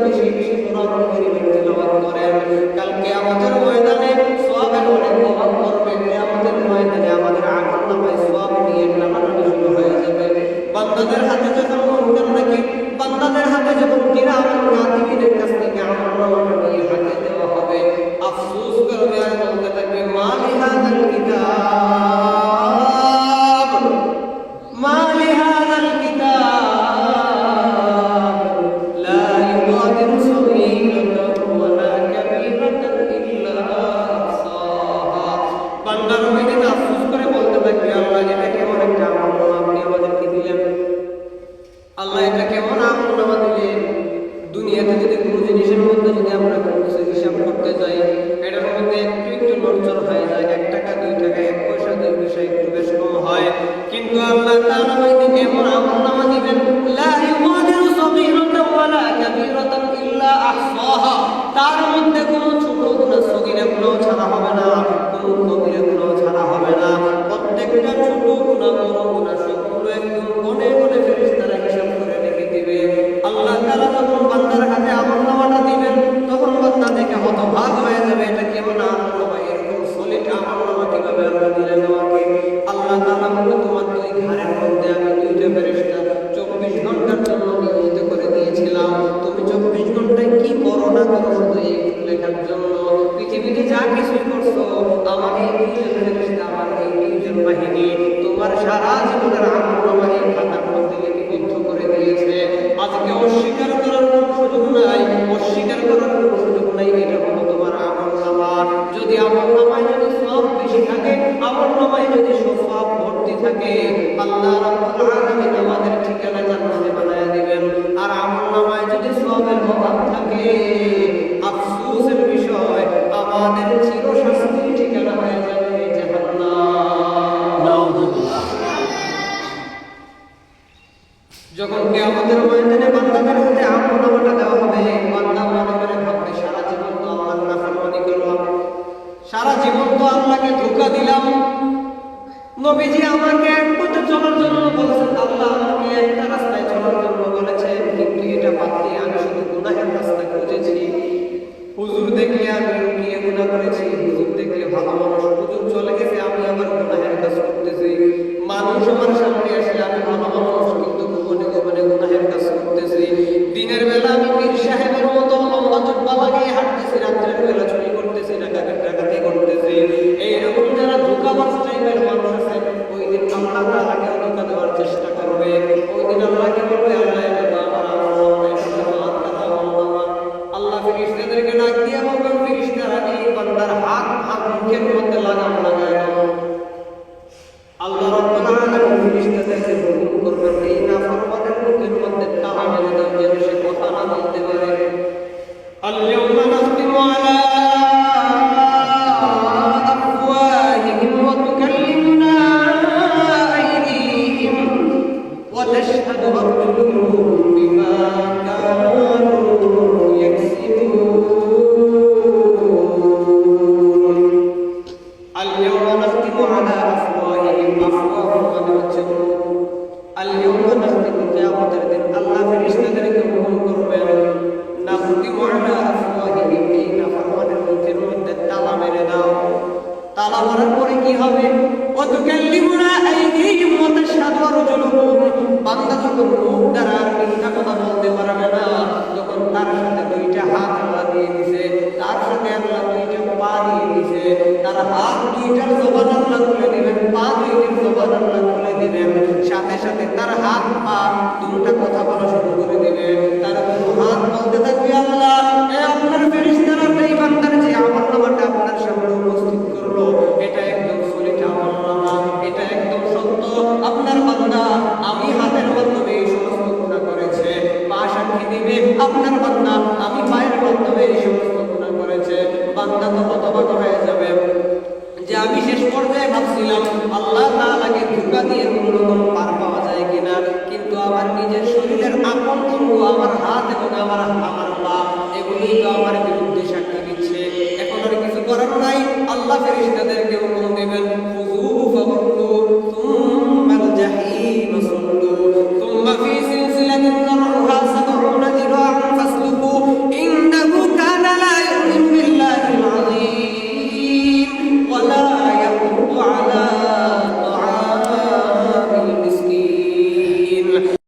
বেশি বেশি কোরআন কারীমের তিলাওয়াত করেন, কালকে আমাদের ময়দানে সওয়াবের অনেক অভাব করবে। আমাদের ময়দানে আমাদের আমলনামায় সওয়াব নিয়ে টানাটানি শুরু হয়ে যাবে। বান্দাদের হাতে যখন মুনকার নাকির, বান্দাদের হাতে যখন কিরামান কাতিবিনের কাছ থেকে আমলনামা নিয়ে হাতে দেওয়া হবে, আফসোস করবে আর বলতে থাকবে মা লিহাযাল কিতাব, মা লিহাযাল কিতাব লা ইউগাদিরু সগীরাতান ওয়ালা কাবীরাতান ইল্লা আহসাহা। বান্দার মধ্যে আফসোস করে বলতে থাকবে আল্লাহ এটা কেমন একটা আমলনামা আপনি আমাদেরকে দিলেন, আল্লাহ এটা কেমন আমলনামা দিলেন। দুনিয়াতে যদি কোনো জিনিসের মধ্যে যদি আমরা কোনো কিছু হিসাব করতে যাই, এটার মধ্যে একটু একটু নড়চড় হয়ে যায়, 1 টাকা 2 টাকা 1 পয়সা 2 পয়সা একটু বেশ কম হয়, কিন্তু আল্লাহ তাআলা হয়তো এমন আমলনামা দিবেন লা ইউগাদিরু সগীরাতান ওয়ালা কাবীরাতান ইল্লা আহসাহা। তার মধ্যে কোনো ছোট গুনাহ সগীরা গুনাহ ছাড়া হবে না, কোনো কবিরা গুনাহ ছাড়া হবে না। প্রত্যেকটা ছোট গুনাহ বড় গুনাহ সবগুলো একদম গনে গনে ফেরেশতারা হিসাব করে রেখে দিবে। আল্লাহ তাআলা যখন বান্দার হাতে আমলনামাটা দিবেন, তখন বান্দা দেখে হতভাগ হয়ে যাবে, এটা কেমন আমলনামা, এরকম সলিড আমলনামা কিভাবে আল্লাহ দিলেন আমাকে। আল্লাহ তাআলা বলে তোমার ওই ঘরের মধ্যে আমি 2টা ফেরেশতা 24 ঘন্টার জন্য নিয়োজিত করে দিয়েছিলাম, তুমি 24 ঘন্টায় কি করো না করো শুধু এই লেখার জন্য। পৃথিবীতে যা কিছুই করছো আমার এই 2জন ফেরেশতা, আমার এই 2জন বাহিনী তোমার সারা জীবনের আমলনামা এই খাতার মধ্যে লিপিবদ্ধ করে দিয়েছে। আজকে অস্বীকার করার কোনো সুযোগ নাই, অস্বীকার করার কোনো সুযোগ নাই, এটা হলো তোমার আমলনামা। যদি আমলনামায় যদি সওয়াব বেশি থাকে, আমলনামায় যদি সওয়াব ভর্তি থাকে, আল্লাহ রাব্বুল আলামিন আমাদের ঠিকানা জান্নাতে বানায় দিবেন। আর আমলনামায় যদি সওয়াবের অভাব থাকে, আফসোসের বিষয় আমাদের চিরশাস্তির ঠিকানা হয়ে যাবে জাহান্নাম। যখন কিয়ামতের ময়দানে বান্দাদের হাতে আমলনামাটা দেওয়া হবে, বান্দা মনে করে ভাববে সারা জীবন তো আল্লাহর নাফরমানি করলাম, সারা জীবন তো আল্লাহকে ধোঁকা দিলাম। নবীজি আমাকে এক পথে চলার জন্য বলেছেন, আল্লাহ আমাকে একটা রাস্তায় চলার জন্য বলেছেন, কিন্তু এটা বাদ দিয়ে আমি শুধু গুনাহের রাস্তা খুঁজেছি। হুজুর দেখলে আমি লুকিয়ে গুনাহ করেছি, হুজুর দেখলে ভালো মানুষ, হুজুর চলে গেছে আমি আবার গুনাহের কাজ করতেছি। মানুষ আমার সামনে আসলে আমি ভালো মানুষ, কিন্তু গোপনে গোপনে গুনাহের কাজ করতেছি। দিনের বেলা আমি পীর সাহেবের মতো লম্বা জুব্বা লাগিয়ে হাঁটতেছি, রাত্রের বেলা চুরি করতেছি, ডাকাতি করতেছি। এইরকম যারা ধোঁকাবাজ টাইপের মানুষ আছে, ওই দিন আল্লাহ তাআলাকে ধোঁকা দেওয়ার চেষ্টা করবে। ওই দিন আল্লাহকে বলবে আল্লাহ এটা তো আমার আমলনামা, এটা তো আমার আমলনামা। আল্লাহ ফেরেশতাদেরকে ডাক দিয়ে বলবেন, ফেরেশতারা এই বান্দার হাত মুখের মধ্যে লাগায় দাও। আল্লাহ রাব্বুল আলামিন ফেরেশতাদেরকে হুকুম করবেন, এই নাফরমানের মুখের মধ্যে তালা মেরে দাও, যেন সে কথা না বলতে পারে। আল-ইয়াওমা নাখতিমু আলা আফওয়াহিহিম ওয়া তুকাল্লিমুনা আইদিহিম ওয়া তাশহাদু আরজুলুহুম বিমা কানু ইয়াকসিবুন। আল-ইয়াওমা নাখতিমু আলা আফওয়াহিহিম, আফওয়াহ মানে হচ্ছে মুখ। আল-ইয়াওমা নাখতিমু, কিয়ামতের দিন আল্লাহ ফেরেশতাদেরকে হুকুম করবেন, নাখতিমু আলা আফওয়াহিহিম, এই নাফরমানের মুখের মধ্যে তালা মেরে দাও। তালা মারার পরে কি হবে? ওয়া তুকাল্লিমুনা আইদিহিম ওয়া তাশহাদু আরজুলুহুম, বান্দা যখন মুখ দ্বারা আর মিথ্যা কথা বলতে পারবে না, যখন তার সাথে 2টা হাত আল্লাহ দিয়ে দিয়েছে, তার সাথে আল্লাহ 2টা পা দিয়ে দিয়েছে, তার হাত 2টার জবান আল্লাহ খুলে দিবেন, পা 2টার জবান আল্লাহ খুলে দিবেন, সাথে সাথে তার হাত পা 2টা কথা বলা শুরু করে দিবে। তার হাত বলতে থাকবে, আল্লাহ আপনার ফেরেশতারা এই বান্দার যে আমলনামাটা আপনার সামনে উপস্থিত করলো, এটা একদম সলিড আমলনামা, এটা একদম সত্য। আপনার বান্দা আমি হাতের মাধ্যমে এই সমস্ত গুনাহ করেছে, পা সাক্ষী দিবে আপনার বান্দা আমি পায়ের মাধ্যমে এই সমস্ত গুনাহ করেছে। বান্দা তো হতবাক হয়ে যাবে যে আমি শেষ পর্যায়ে ভাবছিলাম আল্লাহ তাআলাকে ধোঁকা দিয়ে কোনোরকম পার পাওয়া যায় কিনা, কিন্তু আমার নিজের শরীরের আপন অঙ্গ, আমার হাত এবং আমার পা, এগুলি তো আমার বিরুদ্ধে সাক্ষী দিচ্ছে। এখন আর কিছু করার নাই, আল্লাহ ফেরেশতাদেরকে